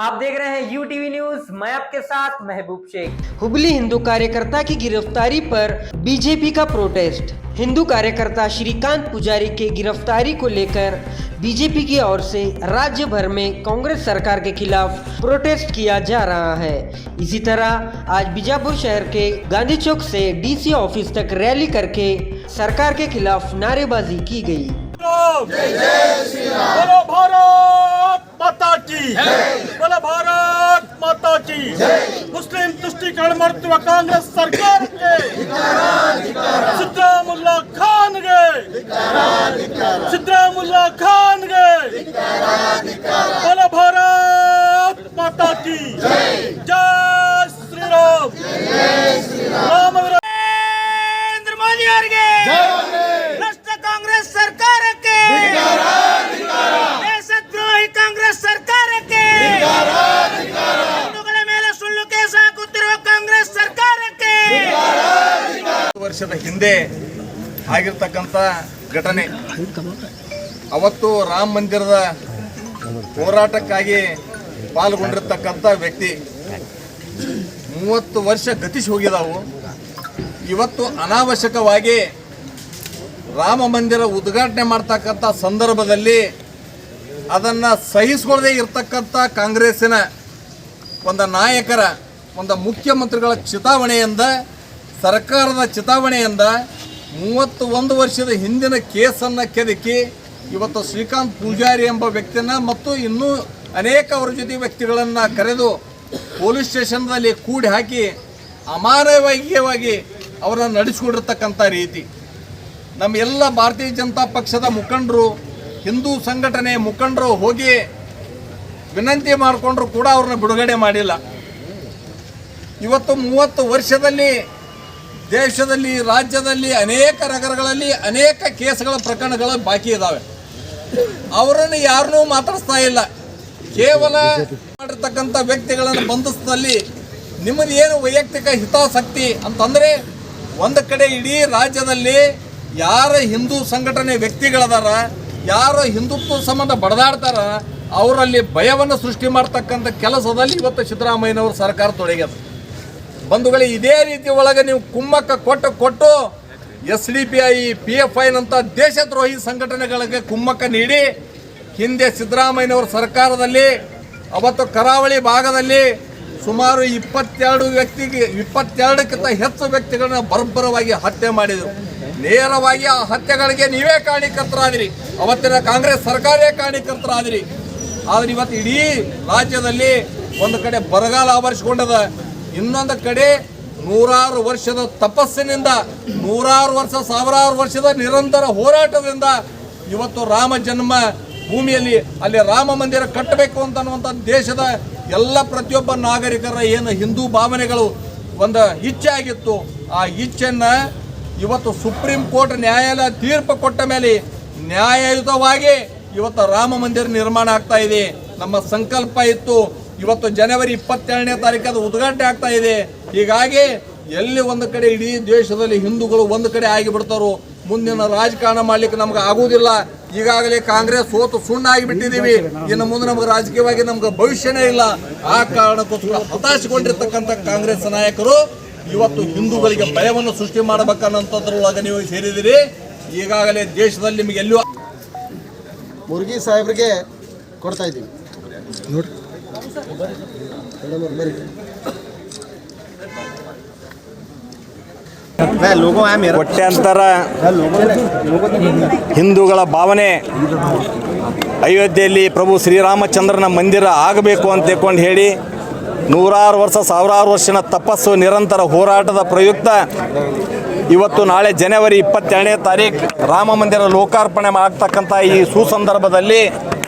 आप देख रहे हैं यूटीवी न्यूज। मैं आपके साथ महबूब शेख। हुबली हिंदू कार्यकर्ता की गिरफ्तारी पर बीजेपी का प्रोटेस्ट। हिंदू कार्यकर्ता श्रीकांत पुजारी के गिरफ्तारी को लेकर बीजेपी की ओर से राज्य भर में कांग्रेस सरकार के खिलाफ प्रोटेस्ट किया जा रहा है। इसी तरह आज बीजापुर शहर के गांधी चौक से डीसी ऑफिस तक रैली करके सरकार के खिलाफ नारेबाजी की गई। जय जय श्री राम। बोलो भारत माता की जय। बोलो भारत माता की जय। मुस्लिम तुष्टीकरण मर्तवा कांग्रेस सरकार के सिद्धामुल्ला खान गए, सिद्धामुल्ला खान गए। बोलो भारत माता की जय। जय श्री राम। राम नरेंद्र मोदी ಅವರಿಗೆ ಭ್ರಷ್ಟ ಕಾಂಗ್ರೆಸ್ ಸರ್ಕಾರಕ್ಕೆ ದೇಶದ್ರೋಹಿ ಕಾಂಗ್ರೆಸ್ ಸರ್ಕಾರಕ್ಕೆ ಹಿಂದೂಗಳ ಮೇಲೆ ಸುಳ್ಳು ಕೇಸ್ ಹಾಕುತ್ತಿರುವ ಕಾಂಗ್ರೆಸ್ ಸರ್ಕಾರಕ್ಕೆ ವರ್ಷದ ಹಿಂದೆ ಆಗಿರ್ತಕ್ಕಂಥ ಘಟನೆ, ಅವತ್ತು ರಾಮ ಮಂದಿರದ ಹೋರಾಟಕ್ಕಾಗಿ ಪಾಲ್ಗೊಂಡಿರ್ತಕ್ಕಂಥ ವ್ಯಕ್ತಿ 30 ವರ್ಷ ಗತಿಸಿ ಹೋಗಿದಾವು. ಇವತ್ತು ಅನಾವಶ್ಯಕವಾಗಿ ರಾಮ ಮಂದಿರ ಉದ್ಘಾಟನೆ ಮಾಡ್ತಕ್ಕಂಥ ಸಂದರ್ಭದಲ್ಲಿ ಅದನ್ನು ಸಹಿಸಿಕೊಳ್ಳದೆ ಇರತಕ್ಕಂಥ ಕಾಂಗ್ರೆಸ್ಸಿನ ಒಂದು ನಾಯಕರ, ಒಂದು ಮುಖ್ಯಮಂತ್ರಿಗಳ ಚಿತಾವಣೆಯಿಂದ, ಸರ್ಕಾರದ ಚಿತಾವಣೆಯಿಂದ 31 ವರ್ಷದ ಹಿಂದಿನ ಕೇಸನ್ನು ಕೆದಕಿ ಇವತ್ತು ಶ್ರೀಕಾಂತ್ ಪೂಜಾರಿ ಎಂಬ ವ್ಯಕ್ತಿಯನ್ನು ಮತ್ತು ಇನ್ನೂ ಅನೇಕ ಅವರ ಜೊತೆ ವ್ಯಕ್ತಿಗಳನ್ನು ಕರೆದು ಪೊಲೀಸ್ ಸ್ಟೇಷನ್ದಲ್ಲಿ ಕೂಡಿ ಹಾಕಿ ಅಮಾನವೀಯವಾಗಿ ಅವರನ್ನು ನಡೆಸಿಕೊಂಡಿರ್ತಕ್ಕಂಥ ರೀತಿ, ನಮ್ಮ ಎಲ್ಲ ಭಾರತೀಯ ಜನತಾ ಪಕ್ಷದ ಮುಖಂಡರು, ಹಿಂದೂ ಸಂಘಟನೆ ಮುಖಂಡರು ಹೋಗಿ ವಿನಂತಿ ಮಾಡಿಕೊಂಡ್ರು ಕೂಡ ಅವ್ರನ್ನ ಬಿಡುಗಡೆ ಮಾಡಿಲ್ಲ. ಇವತ್ತು 30 ವರ್ಷದಲ್ಲಿ ದೇಶದಲ್ಲಿ, ರಾಜ್ಯದಲ್ಲಿ ಅನೇಕ ನಗರಗಳಲ್ಲಿ ಅನೇಕ ಕೇಸ್ಗಳ ಪ್ರಕರಣಗಳು ಬಾಕಿ ಇದ್ದಾವೆ. ಅವರನ್ನು ಯಾರನ್ನೂ ಮಾತಾಡಿಸ್ತಾ ಇಲ್ಲ. ಕೇವಲ ಮಾಡಿರ್ತಕ್ಕಂಥ ವ್ಯಕ್ತಿಗಳನ್ನು ಬಂಧಿಸಿದಲ್ಲಿ ನಿಮ್ಮದು ಏನು ವೈಯಕ್ತಿಕ ಹಿತಾಸಕ್ತಿ ಅಂತಂದರೆ, ಒಂದು ಕಡೆ ಇಡೀ ರಾಜ್ಯದಲ್ಲಿ ಯಾರ ಹಿಂದೂ ಸಂಘಟನೆ ವ್ಯಕ್ತಿಗಳದಾರ, ಯಾರು ಹಿಂದುತ್ವ ಸಂಬಂಧ ಬಡದಾಡ್ತಾರ, ಅವರಲ್ಲಿ ಭಯವನ್ನು ಸೃಷ್ಟಿ ಮಾಡ್ತಕ್ಕಂಥ ಕೆಲಸದಲ್ಲಿ ಇವತ್ತು ಸಿದ್ದರಾಮಯ್ಯನವರು ಸರ್ಕಾರ ತೊಡಗ್ಯದ. ಬಂಧುಗಳೇ, ಇದೇ ರೀತಿ ಒಳಗೆ ನೀವು ಕುಮ್ಮಕ್ಕ ಕೊಟ್ಟು SDPI, PFI ನಂಥ ದೇಶದ್ರೋಹಿ ಸಂಘಟನೆಗಳಿಗೆ ಕುಮ್ಮಕ್ಕ ನೀಡಿ ಹಿಂದೆ ಸಿದ್ದರಾಮಯ್ಯನವರ ಸರ್ಕಾರದಲ್ಲಿ ಅವತ್ತು ಕರಾವಳಿ ಭಾಗದಲ್ಲಿ ಸುಮಾರು 22ಕ್ಕಿಂತ ಹೆಚ್ಚು ವ್ಯಕ್ತಿಗಳನ್ನ ಬರ್ಬರವಾಗಿ ಹತ್ಯೆ ಮಾಡಿದರು. ನೇರವಾಗಿ ಆ ಹತ್ಯೆಗಳಿಗೆ ನೀವೇ ಕಾರಣೀಕರ್ತರಾದಿರಿ, ಅವತ್ತಿನ ಕಾಂಗ್ರೆಸ್ ಸರ್ಕಾರವೇ ಕಾರಣೀಕರ್ತರಾದಿರಿ. ಆದರೆ ಇವತ್ತು ಇಡೀ ರಾಜ್ಯದಲ್ಲಿ ಒಂದು ಕಡೆ ಬರಗಾಲ ಆವರಿಸಿಕೊಂಡದ, ಇನ್ನೊಂದು ಕಡೆ ನೂರಾರು ವರ್ಷದ ತಪಸ್ಸಿನಿಂದ, ನೂರಾರು ವರ್ಷ, ಸಾವಿರಾರು ವರ್ಷದ ನಿರಂತರ ಹೋರಾಟದಿಂದ ಇವತ್ತು ರಾಮ ಜನ್ಮ ಭೂಮಿಯಲ್ಲಿ ಅಲ್ಲಿ ರಾಮ ಮಂದಿರ ಕಟ್ಟಬೇಕು ಅಂತನ್ನುವಂಥ ದೇಶದ ಎಲ್ಲ ಪ್ರತಿಯೊಬ್ಬ ನಾಗರಿಕರ ಏನು ಹಿಂದೂ ಭಾವನೆಗಳು ಒಂದು ಇಚ್ಛೆ ಆಗಿತ್ತು, ಆ ಇಚ್ಛೆಯನ್ನು ಇವತ್ತು ಸುಪ್ರೀಂ ಕೋರ್ಟ್ ನ್ಯಾಯಾಲಯ ತೀರ್ಪು ಕೊಟ್ಟ ಮೇಲೆ ನ್ಯಾಯಯುತವಾಗಿ ಇವತ್ತು ರಾಮ ಮಂದಿರ ನಿರ್ಮಾಣ ಆಗ್ತಾ ಇದೆ. ನಮ್ಮ ಸಂಕಲ್ಪ ಇತ್ತು, ಇವತ್ತು ಜನವರಿ 22ನೇ ತಾರೀಕು ಅದು ಉದ್ಘಾಟನೆ ಆಗ್ತಾ ಇದೆ. ಹೀಗಾಗಿ ಎಲ್ಲಿ ಒಂದು ಕಡೆ ಇಡೀ ದೇಶದಲ್ಲಿ ಹಿಂದೂಗಳು ಒಂದು ಕಡೆ ಆಗಿಬಿಡ್ತಾರೋ, ಮುಂದಿನ ರಾಜಕಾರಣ ಮಾಡ್ಲಿಕ್ಕೆ ನಮ್ಗೆ ಆಗುವುದಿಲ್ಲ. ಈಗಾಗಲೇ ಕಾಂಗ್ರೆಸ್ ಸೋತು ಸುಣ್ಣ ಆಗಿಬಿಟ್ಟಿದ್ದೀವಿ, ಇನ್ನು ಮುಂದೆ ನಮ್ಗೆ ರಾಜಕೀಯವಾಗಿ ನಮ್ಗೆ ಭವಿಷ್ಯನೇ ಇಲ್ಲ. ಆ ಕಾರಣಕ್ಕೋಸ್ಕರ ಹತಾಶೆಗೊಂಡಿರ್ತಕ್ಕಂಥ ಕಾಂಗ್ರೆಸ್ ನಾಯಕರು ಇವತ್ತು ಹಿಂದೂಗಳಿಗೆ ಭಯವನ್ನು ಸೃಷ್ಟಿ ಮಾಡಬೇಕನ್ನೋಂಥದ್ರೊಳಗೆ ನೀವು ಸೇರಿದಿರಿ. ಈಗಾಗಲೇ ದೇಶದಲ್ಲಿ ನಿಮಗೆ ಎಲ್ಲೂ ಮುರುಗಿ ಸಾಹೇಬ್ರಿಗೆ ಕೊಡ್ತಾ ಇದ್ದೀವಿ ನೋಡಿ. ಕೋಟ್ಯಾಂತರ ಹಿಂದೂಗಳ ಭಾವನೆ ಅಯೋಧ್ಯೆಯಲ್ಲಿ ಪ್ರಭು ಶ್ರೀರಾಮಚಂದ್ರನ ಮಂದಿರ ಆಗಬೇಕು ಅಂತ ತಿಳ್ಕೊಂಡು ಹೇಳಿ ನೂರಾರು ವರ್ಷ, ಸಾವಿರಾರು ವರ್ಷದ ತಪಸ್ಸು, ನಿರಂತರ ಹೋರಾಟದ ಪ್ರಯುಕ್ತ ಇವತ್ತು ನಾಳೆ ಜನವರಿ 22ನೇ ತಾರೀಕು ರಾಮ ಮಂದಿರ ಲೋಕಾರ್ಪಣೆ ಆಗ್ತಕ್ಕಂಥ ಈ ಸುಸಂದರ್ಭದಲ್ಲಿ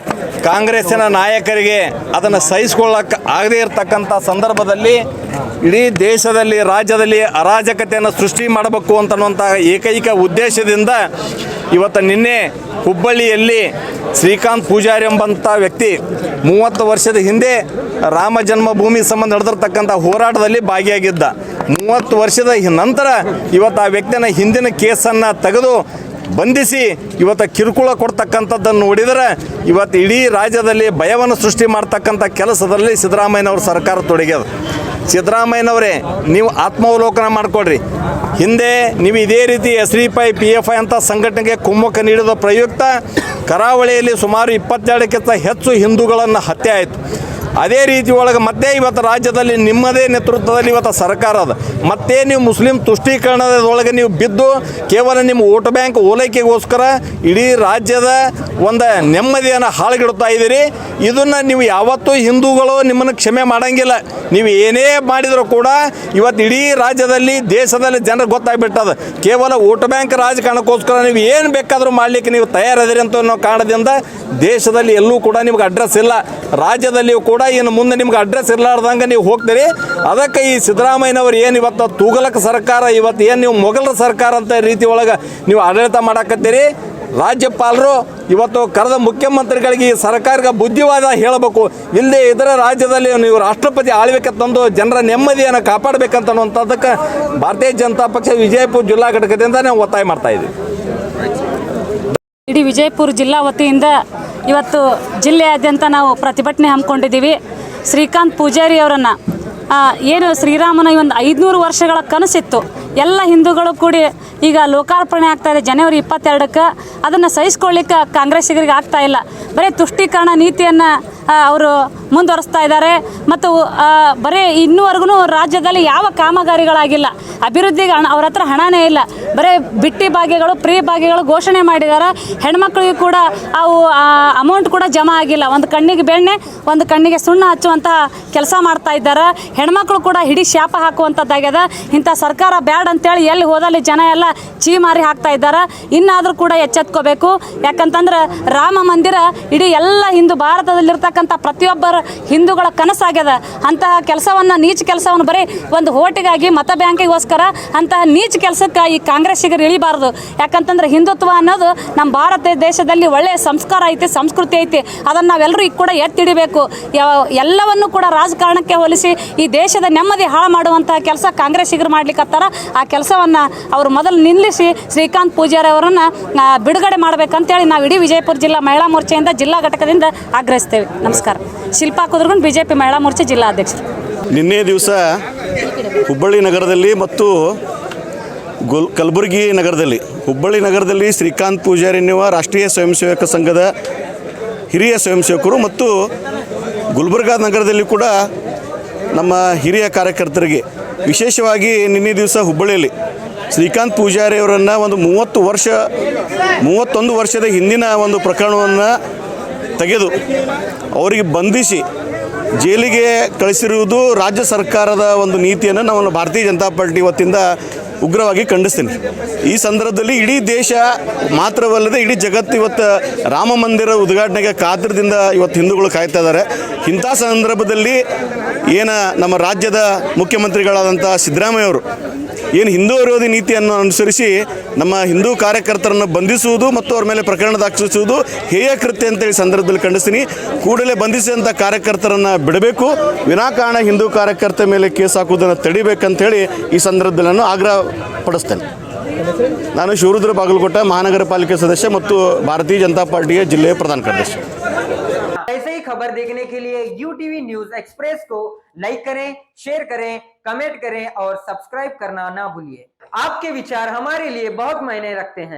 ಕಾಂಗ್ರೆಸ್ಸಿನ ನಾಯಕರಿಗೆ ಅದನ್ನು ಸಹಿಸಿಕೊಳ್ಳಕ್ಕೆ ಆಗದೇ ಇರತಕ್ಕಂಥ ಸಂದರ್ಭದಲ್ಲಿ ಇಡೀ ದೇಶದಲ್ಲಿ, ರಾಜ್ಯದಲ್ಲಿ ಅರಾಜಕತೆಯನ್ನು ಸೃಷ್ಟಿ ಮಾಡಬೇಕು ಅಂತನ್ನುವಂಥ ಏಕೈಕ ಉದ್ದೇಶದಿಂದ ಇವತ್ತು ನಿನ್ನೆ ಹುಬ್ಬಳ್ಳಿಯಲ್ಲಿ ಶ್ರೀಕಾಂತ್ ಪೂಜಾರಿ ಎಂಬಂಥ ವ್ಯಕ್ತಿ 30 ವರ್ಷದ ಹಿಂದೆ ರಾಮ ಜನ್ಮಭೂಮಿ ಸಂಬಂಧ ನಡೆದಿರ್ತಕ್ಕಂಥ ಹೋರಾಟದಲ್ಲಿ ಭಾಗಿಯಾಗಿದ್ದ. 30 ವರ್ಷದ ನಂತರ ಇವತ್ತು ಆ ವ್ಯಕ್ತಿಯ ಹಿಂದಿನ ಕೇಸನ್ನು ತೆಗೆದು ಬಂಧಿಸಿ ಇವತ್ತು ಕಿರುಕುಳ ಕೊಡ್ತಕ್ಕಂಥದ್ದನ್ನು ನೋಡಿದರೆ ಇವತ್ತು ಇಡೀ ರಾಜ್ಯದಲ್ಲಿ ಭಯವನ್ನು ಸೃಷ್ಟಿ ಮಾಡ್ತಕ್ಕಂಥ ಕೆಲಸದಲ್ಲಿ ಸಿದ್ದರಾಮಯ್ಯನವ್ರ ಸರ್ಕಾರ ತೊಡಗ್ಯದ. ಸಿದ್ದರಾಮಯ್ಯನವರೇ, ನೀವು ಆತ್ಮಾವಲೋಕನ ಮಾಡಿಕೊಡ್ರಿ. ಹಿಂದೆ ನೀವು ಇದೇ ರೀತಿ SDPI PFI ಅಂತ ಸಂಘಟನೆಗೆ ಕುಮ್ಮಕ್ಕು ನೀಡಿದ ಪ್ರಯುಕ್ತ ಕರಾವಳಿಯಲ್ಲಿ ಸುಮಾರು 22ಕ್ಕಿಂತ ಹೆಚ್ಚು ಹಿಂದೂಗಳನ್ನು ಹತ್ಯೆ ಆಯಿತು. ಅದೇ ರೀತಿ ಒಳಗೆ ಮತ್ತೆ ಇವತ್ತು ರಾಜ್ಯದಲ್ಲಿ ನಿಮ್ಮದೇ ನೇತೃತ್ವದಲ್ಲಿ ಇವತ್ತು ಸರ್ಕಾರ ಅದ. ಮತ್ತೆ ನೀವು ಮುಸ್ಲಿಂ ತುಷ್ಟೀಕರಣದೊಳಗೆ ನೀವು ಬಿದ್ದು ಕೇವಲ ನಿಮ್ಮ ವೋಟ್ ಬ್ಯಾಂಕ್ ಓಲೈಕೆಗೋಸ್ಕರ ಇಡೀ ರಾಜ್ಯದ ಒಂದು ನೆಮ್ಮದಿಯನ್ನು ಹಾಳುಗೆಡುತ್ತಾ ಇದ್ದೀರಿ. ಇದನ್ನು ನೀವು ಯಾವತ್ತೂ ಹಿಂದೂಗಳು ನಿಮ್ಮನ್ನು ಕ್ಷಮೆ ಮಾಡೋಂಗಿಲ್ಲ. ನೀವು ಏನೇ ಮಾಡಿದರೂ ಕೂಡ ಇವತ್ತು ಇಡೀ ರಾಜ್ಯದಲ್ಲಿ ದೇಶದಲ್ಲಿ ಜನರಿಗೆ ಗೊತ್ತಾಗ್ಬಿಟ್ಟದ. ಕೇವಲ ವೋಟ್ ಬ್ಯಾಂಕ್ ರಾಜಕಾರಣಕ್ಕೋಸ್ಕರ ನೀವು ಏನು ಬೇಕಾದರೂ ಮಾಡಲಿಕ್ಕೆ ನೀವು ತಯಾರಿದ್ದೀರಿ ಅಂತ ಅನ್ನೋ ಕಾರಣದಿಂದ ದೇಶದಲ್ಲಿ ಎಲ್ಲೂ ಕೂಡ ನಿಮ್ಗೆ ಅಡ್ರೆಸ್ ಇಲ್ಲ. ರಾಜ್ಯದಲ್ಲಿಯೂ ಕೂಡ ಇನ್ನು ಮುಂದೆ ನಿಮ್ಗೆ ಅಡ್ರೆಸ್ ಇರಲಾರ್ದಂಗೆ ನೀವು ಹೋಗ್ತೀರಿ. ಅದಕ್ಕೆ ಈ ಸಿದ್ದರಾಮಯ್ಯನವರು ಏನು ಇವತ್ತು ತೂಗಲಕ ಸರ್ಕಾರ, ಇವತ್ತು ಏನು ನೀವು ಮೊಘಲರ ಸರ್ಕಾರ ಅಂತ ರೀತಿ ಒಳಗೆ ನೀವು ಆಡಳಿತ ಮಾಡಾಕತ್ತೀರಿ. ರಾಜ್ಯಪಾಲರು ಇವತ್ತು ಕರೆದ ಮುಖ್ಯಮಂತ್ರಿಗಳಿಗೆ ಈ ಸರ್ಕಾರಕ್ಕೆ ಬುದ್ಧಿವಾದ ಹೇಳಬೇಕು. ಇಲ್ಲದೆ ಇದರ ರಾಜ್ಯದಲ್ಲಿ ನೀವು ರಾಷ್ಟ್ರಪತಿ ಆಳ್ವಿಕೆ ತಂದು ಜನರ ನೆಮ್ಮದಿಯನ್ನು ಕಾಪಾಡಬೇಕಂತ ಅನ್ನುವಂಥದ್ದಕ್ಕೆ ಭಾರತೀಯ ಜನತಾ ಪಕ್ಷ ವಿಜಯಪುರ ಜಿಲ್ಲಾ ಘಟಕದಿಂದ ನಾವು ಒತ್ತಾಯ ಮಾಡ್ತಾ ಇದ್ದೀವಿ. ಇಡೀ ವಿಜಯಪುರ ಜಿಲ್ಲಾ ವತಿಯಿಂದ ಇವತ್ತು ಜಿಲ್ಲೆಯಾದ್ಯಂತ ನಾವು ಪ್ರತಿಭಟನೆ ಹಮ್ಮಿಕೊಂಡಿದ್ದೀವಿ. ಶ್ರೀಕಾಂತ್ ಪೂಜಾರಿ ಅವರನ್ನು ಏನು ಶ್ರೀರಾಮನ ಈ ಒಂದು 500 ವರ್ಷಗಳ ಕನಸಿತ್ತು, ಎಲ್ಲ ಹಿಂದೂಗಳು ಕೂಡಿ ಈಗ ಲೋಕಾರ್ಪಣೆ ಆಗ್ತಾಯಿದೆ ಜನವರಿ 22ಕ್ಕೆ. ಅದನ್ನು ಸಹಿಸ್ಕೊಳ್ಳಿಕ್ಕೆ ಕಾಂಗ್ರೆಸ್ಸಿಗರಿಗೆ ಆಗ್ತಾ ಇಲ್ಲ. ಬರೀ ತುಷ್ಟೀಕರಣ ನೀತಿಯನ್ನು ಅವರು ಮುಂದುವರಿಸ್ತಾ ಇದ್ದಾರೆ. ಮತ್ತು ಬರೀ ಇನ್ನೂವರೆಗೂ ರಾಜ್ಯದಲ್ಲಿ ಯಾವ ಕಾಮಗಾರಿಗಳಾಗಿಲ್ಲ, ಅಭಿವೃದ್ಧಿಗೆ ಅವ್ರ ಹತ್ರ ಹಣನೇ ಇಲ್ಲ. ಬರೀ ಬಿಟ್ಟಿ ಭಾಗ್ಯಗಳು, ಫ್ರೀ ಭಾಗ್ಯಗಳು ಘೋಷಣೆ ಮಾಡಿದ್ದಾರೆ. ಹೆಣ್ಮಕ್ಳಿಗೆ ಕೂಡ ಅವು ಅಮೌಂಟ್ ಕೂಡ ಜಮಾ ಆಗಿಲ್ಲ. ಒಂದು ಕಣ್ಣಿಗೆ ಬೆಣ್ಣೆ, ಒಂದು ಕಣ್ಣಿಗೆ ಸುಣ್ಣ ಹಚ್ಚುವಂತಹ ಕೆಲಸ ಮಾಡ್ತಾ ಇದ್ದಾರೆ. ಹೆಣ್ಮಕ್ಳು ಕೂಡ ಹಿಡಿ ಶಾಪ ಹಾಕುವಂಥದ್ದಾಗ್ಯದ. ಇಂಥ ಸರ್ಕಾರ ಬ್ಯಾಡ್ ಅಂತೇಳಿ ಎಲ್ಲಿ ಹೋದಲ್ಲಿ ಜನ ಎಲ್ಲ ಚೀಮಾರಿ ಹಾಕ್ತಾ ಇದ್ದಾರೆ. ಇನ್ನಾದರೂ ಕೂಡ ಎಚ್ಚೆತ್ಕೋಬೇಕು. ಯಾಕಂತಂದ್ರೆ ರಾಮ ಮಂದಿರ ಇಡೀ ಎಲ್ಲ ಹಿಂದೂ ಭಾರತದಲ್ಲಿರ್ತಕ್ಕಂಥ ಪ್ರತಿಯೊಬ್ಬರ ಹಿಂದೂಗಳ ಕನಸಾಗ್ಯದ. ಅಂತಹ ಕೆಲಸವನ್ನು, ನೀಚ ಕೆಲಸವನ್ನು ಬರೀ ಒಂದು ಓಟಿಗಾಗಿ, ಮತ ಬ್ಯಾಂಕಿಗೋಸ್ಕರ ಅಂತಹ ನೀಚ ಕೆಲಸಕ್ಕೆ ಈ ಕಾಂಗ್ರೆಸ್ಸಿಗರು ಇಳಿಬಾರ್ದು. ಯಾಕಂತಂದ್ರೆ ಹಿಂದುತ್ವ ಅನ್ನೋದು ನಮ್ಮ ಭಾರತ ದೇಶದಲ್ಲಿ ಒಳ್ಳೆಯ ಸಂಸ್ಕಾರ ಐತಿ, ಸಂಸ್ಕೃತಿ ಐತಿ. ಅದನ್ನು ನಾವೆಲ್ಲರೂ ಈಗ ಕೂಡ ಎತ್ತಿಡಿಬೇಕು. ಎಲ್ಲವನ್ನು ಕೂಡ ರಾಜಕಾರಣಕ್ಕೆ ಹೋಲಿಸಿ ಈ ದೇಶದ ನೆಮ್ಮದಿ ಹಾಳು ಮಾಡುವಂತಹ ಕೆಲಸ ಕಾಂಗ್ರೆಸ್ಸಿಗರು ಮಾಡ್ಲಿಕ್ಕತ್ತಾರ. ಆ ಕೆಲಸವನ್ನು ಅವರು ಮೊದಲು ನಿಲ್ಲಿಸಿ ಶ್ರೀಕಾಂತ್ ಪೂಜಾರಿ ಅವರನ್ನು ಬಿಡುಗಡೆ ಮಾಡಬೇಕಂತೇಳಿ ನಾವು ಇಡೀ ವಿಜಯಪುರ ಜಿಲ್ಲಾ ಮಹಿಳಾ ಮೋರ್ಚೆಯಿಂದ ಜಿಲ್ಲಾ ಘಟಕದಿಂದ ಆಗ್ರಹಿಸ್ತೇವೆ. ನಮಸ್ಕಾರ. ಶಿಲ್ಪಾ ಕುದುರ್ಗುಂಡ್, BJP ಮಹಿಳಾ ಮೋರ್ಚೆ ಜಿಲ್ಲಾ ಅಧ್ಯಕ್ಷರು. ನಿನ್ನೆ ದಿವಸ ಹುಬ್ಬಳ್ಳಿ ನಗರದಲ್ಲಿ ಮತ್ತು ಕಲಬುರಗಿ ನಗರದಲ್ಲಿ, ಹುಬ್ಬಳ್ಳಿ ನಗರದಲ್ಲಿ ಶ್ರೀಕಾಂತ್ ಪೂಜಾರಿ ಎನ್ನುವ ರಾಷ್ಟ್ರೀಯ ಸ್ವಯಂ ಸೇವಕ ಸಂಘದ ಹಿರಿಯ ಸ್ವಯಂ ಸೇವಕರು ಮತ್ತು ಗುಲ್ಬರ್ಗಾ ನಗರದಲ್ಲಿ ಕೂಡ ನಮ್ಮ ಹಿರಿಯ ಕಾರ್ಯಕರ್ತರಿಗೆ, ವಿಶೇಷವಾಗಿ ನಿನ್ನೆ ದಿವಸ ಹುಬ್ಬಳ್ಳಿಯಲ್ಲಿ ಶ್ರೀಕಾಂತ್ ಪೂಜಾರಿ ಅವರನ್ನು ಒಂದು 31 ವರ್ಷದ ಹಿಂದಿನ ಒಂದು ಪ್ರಕರಣವನ್ನು ತೆಗೆದು ಅವರಿಗೆ ಬಂಧಿಸಿ ಜೈಲಿಗೆ ಕಳಿಸಿರುವುದು ರಾಜ್ಯ ಸರ್ಕಾರದ ಒಂದು ನೀತಿಯನ್ನು ನಾವು ಭಾರತೀಯ ಜನತಾ ಪಾರ್ಟಿ ವತಿಯಿಂದ ಉಗ್ರವಾಗಿ ಖಂಡಿಸ್ತೀನಿ. ಈ ಸಂದರ್ಭದಲ್ಲಿ ಇಡೀ ದೇಶ ಮಾತ್ರವಲ್ಲದೆ ಇಡೀ ಜಗತ್ತು ಇವತ್ತು ರಾಮ ಮಂದಿರ ಉದ್ಘಾಟನೆಗೆ ಕಾತರದಿಂದ ಇವತ್ತು ಹಿಂದೂಗಳು ಕಾಯ್ತಾ ಇದ್ದಾರೆ. ಇಂಥ ಸಂದರ್ಭದಲ್ಲಿ ಏನು ನಮ್ಮ ರಾಜ್ಯದ ಮುಖ್ಯಮಂತ್ರಿಗಳಾದಂಥ ಸಿದ್ದರಾಮಯ್ಯ ಅವರು ಏನು ಹಿಂದೂ ವಿರೋಧಿ ನೀತಿಯನ್ನು ಅನುಸರಿಸಿ ನಮ್ಮ ಹಿಂದೂ ಕಾರ್ಯಕರ್ತರನ್ನು ಬಂಧಿಸುವುದು ಮತ್ತು ಅವ್ರ ಮೇಲೆ ಪ್ರಕರಣ ದಾಖಲಿಸುವುದು ಹೇಯ ಕೃತ್ಯ ಅಂತೇಳಿ ಸಂದರ್ಭದಲ್ಲಿ ಖಂಡಿಸ್ತೀನಿ. ಕೂಡಲೇ ಬಂಧಿಸಿದಂಥ ಕಾರ್ಯಕರ್ತರನ್ನು ಬಿಡಬೇಕು, ವಿನಾಕಾರಣ ಹಿಂದೂ ಕಾರ್ಯಕರ್ತರ ಮೇಲೆ ಕೇಸ್ ಹಾಕುವುದನ್ನು ತಡಿಬೇಕಂತೇಳಿ ಈ ಸಂದರ್ಭದಲ್ಲಿ ನಾನು ಆಗ್ರಹ ಪಡಿಸ್ತೇನೆ. ನಾನು ಶಿವರುದ್ರ ಬಾಗಲಕೋಟೆ ಮಹಾನಗರ ಪಾಲಿಕೆ ಸದಸ್ಯ ಮತ್ತು ಭಾರತೀಯ ಜನತಾ ಪಾರ್ಟಿಯ ಜಿಲ್ಲೆಯ ಪ್ರಧಾನ ಕಾರ್ಯದರ್ಶಿ. ऐसे ही खबर देखने के लिए UTV न्यूज एक्सप्रेस को लाइक करें, शेयर करें, कमेंट करें और सब्सक्राइब करना ना भूलिए. आपके विचार हमारे लिए बहुत मायने रखते हैं.